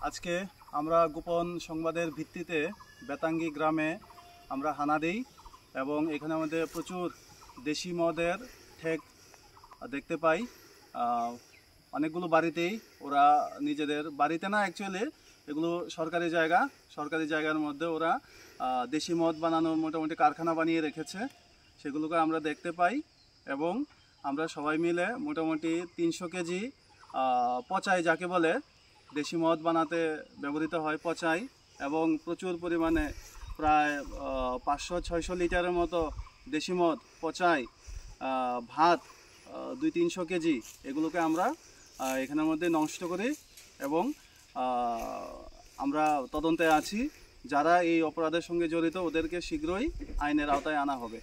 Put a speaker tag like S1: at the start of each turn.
S1: আজকে আমরা গোপন সংবাদের ভিত্তিতে বেতাঙ্গি গ্রামে আমরা হানা দিই এবং এখানে আমাদের প্রচুর দেশি মদের ঠেক দেখতে পাই। অনেকগুলো বাড়িতেই ওরা নিজেদের বাড়িতে না, অ্যাকচুয়ালি এগুলো সরকারি জায়গার মধ্যে ওরা দেশি মদ বানানোর মোটামুটি কারখানা বানিয়ে রেখেছে, সেগুলোকে আমরা দেখতে পাই। এবং আমরা সবাই মিলে মোটামুটি 300 কেজি পচাই, যাকে বলে দেশি মদ বানাতে ব্যবহৃত হয় পচাই, এবং প্রচুর পরিমাণে প্রায় 500-600 লিটারের মতো দেশি মদ পচাই, ভাত 200-300 কেজি, এগুলোকে আমরা এখানের মধ্যে নষ্ট করি এবং আমরা তদন্তে আছি। যারা এই অপরাধের সঙ্গে জড়িত ওদেরকে শীঘ্রই আইনের আওতায় আনা হবে।